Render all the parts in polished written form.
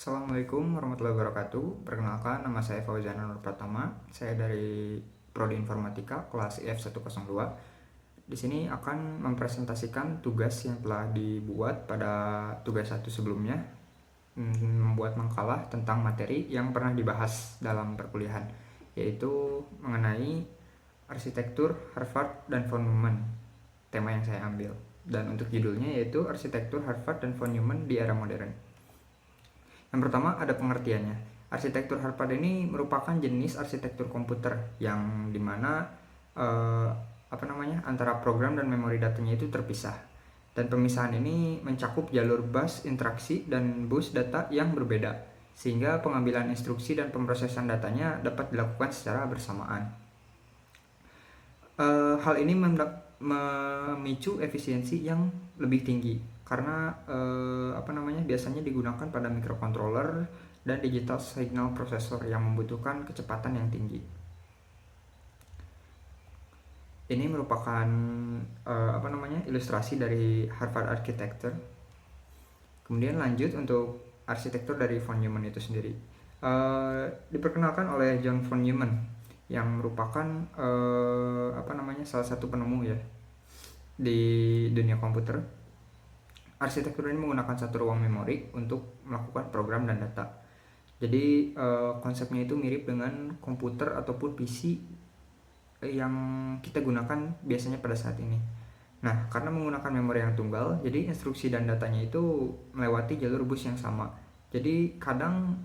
Assalamualaikum warahmatullahi wabarakatuh. Perkenalkan, nama saya Fauzan Nur Pratama. Saya dari Prodi Informatika kelas IF102. Di sini akan mempresentasikan tugas yang telah dibuat pada tugas 1 sebelumnya, membuat makalah tentang materi yang pernah dibahas dalam perkuliahan, yaitu mengenai arsitektur Harvard dan von Neumann, tema yang saya ambil. Dan untuk judulnya yaitu arsitektur Harvard dan von Neumann di era modern. Yang pertama ada pengertiannya. Arsitektur Harvard ini merupakan jenis arsitektur komputer yang dimana antara program dan memori datanya itu terpisah. Dan pemisahan ini mencakup jalur bus interaksi dan bus data yang berbeda, sehingga pengambilan instruksi dan pemrosesan datanya dapat dilakukan secara bersamaan. Hal ini memicu efisiensi yang lebih tinggi karena biasanya digunakan pada microcontroller dan digital signal processor yang membutuhkan kecepatan yang tinggi. Ini merupakan ilustrasi dari Harvard Architecture. Kemudian lanjut untuk arsitektur dari von Neumann itu sendiri. Diperkenalkan oleh John von Neumann yang merupakan salah satu penemu ya di dunia komputer. Arsitektur ini menggunakan satu ruang memori untuk melakukan program dan data. Jadi konsepnya itu mirip dengan komputer ataupun PC yang kita gunakan biasanya pada saat ini. Nah, karena menggunakan memori yang tunggal, jadi instruksi dan datanya itu melewati jalur bus yang sama. Jadi kadang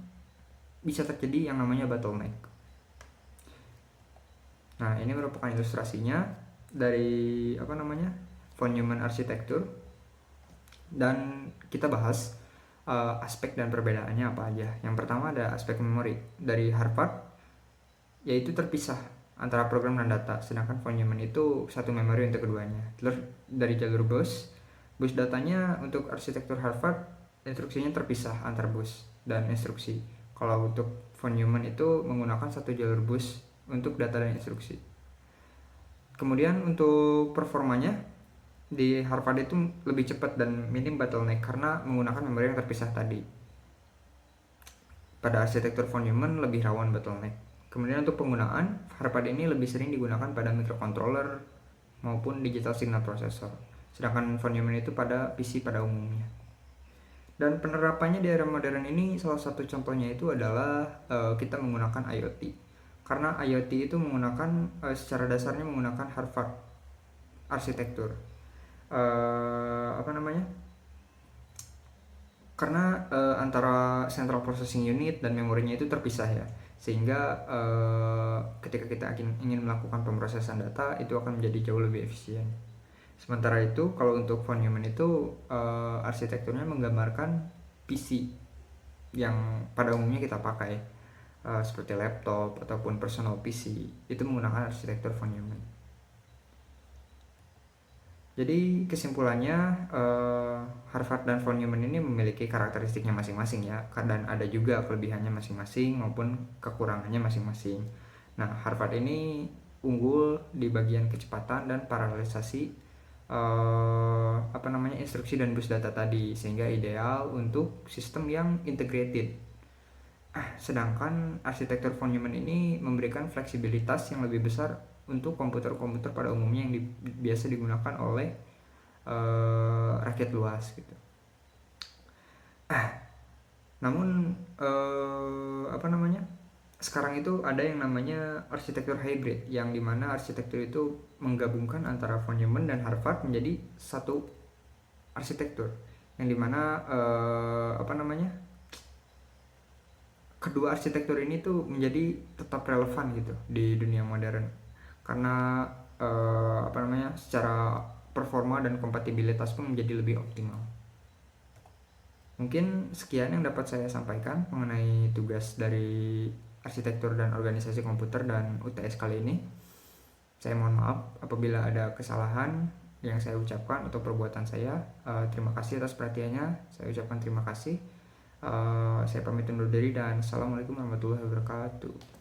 bisa terjadi yang namanya bottleneck. Nah, ini merupakan ilustrasinya dari von Neumann Architecture, dan kita bahas aspek dan perbedaannya apa aja. Yang pertama ada aspek memori dari Harvard, yaitu terpisah antara program dan data, sedangkan von Neumann itu satu memori untuk keduanya. Terus dari jalur bus datanya untuk arsitektur Harvard instruksinya terpisah antar bus dan instruksi. Kalau untuk von Neumann itu menggunakan satu jalur bus untuk data dan instruksi. Kemudian untuk performanya di Harvard itu lebih cepat dan minim bottleneck karena menggunakan memori yang terpisah tadi. Pada arsitektur von Neumann lebih rawan bottleneck. Kemudian untuk penggunaan, Harvard ini lebih sering digunakan pada microcontroller maupun digital signal processor, sedangkan von Neumann itu pada PC pada umumnya. Dan penerapannya di era modern ini salah satu contohnya itu adalah kita menggunakan IoT. Karena IoT itu menggunakan secara dasarnya menggunakan Harvard arsitektur. Karena antara central processing unit dan memorinya itu terpisah ya, sehingga ketika kita ingin melakukan pemrosesan data itu akan menjadi jauh lebih efisien. Sementara itu kalau untuk von Neumann itu arsitekturnya menggambarkan PC yang pada umumnya kita pakai seperti laptop ataupun personal PC, itu menggunakan arsitektur von Neumann. Jadi kesimpulannya Harvard dan von Neumann ini memiliki karakteristiknya masing-masing ya, dan ada juga kelebihannya masing-masing maupun kekurangannya masing-masing. Nah, Harvard ini unggul di bagian kecepatan dan paralelisasi instruksi dan bus data tadi, sehingga ideal untuk sistem yang integrated. Sedangkan arsitektur von Neumann ini memberikan fleksibilitas yang lebih besar untuk komputer-komputer pada umumnya yang biasa digunakan oleh rakyat luas gitu. Namun sekarang itu ada yang namanya arsitektur hybrid, yang dimana arsitektur itu menggabungkan antara von Neumann dan Harvard menjadi satu arsitektur, yang dimana kedua arsitektur ini tuh menjadi tetap relevan gitu di dunia modern karena secara performa dan kompatibilitas pun menjadi lebih optimal. Mungkin sekian yang dapat saya sampaikan mengenai tugas dari arsitektur dan organisasi komputer dan UTS kali ini. Saya mohon maaf apabila ada kesalahan yang saya ucapkan atau perbuatan saya. Terima kasih atas perhatiannya. Saya ucapkan terima kasih. Saya pamit undur diri dan assalamualaikum warahmatullahi wabarakatuh.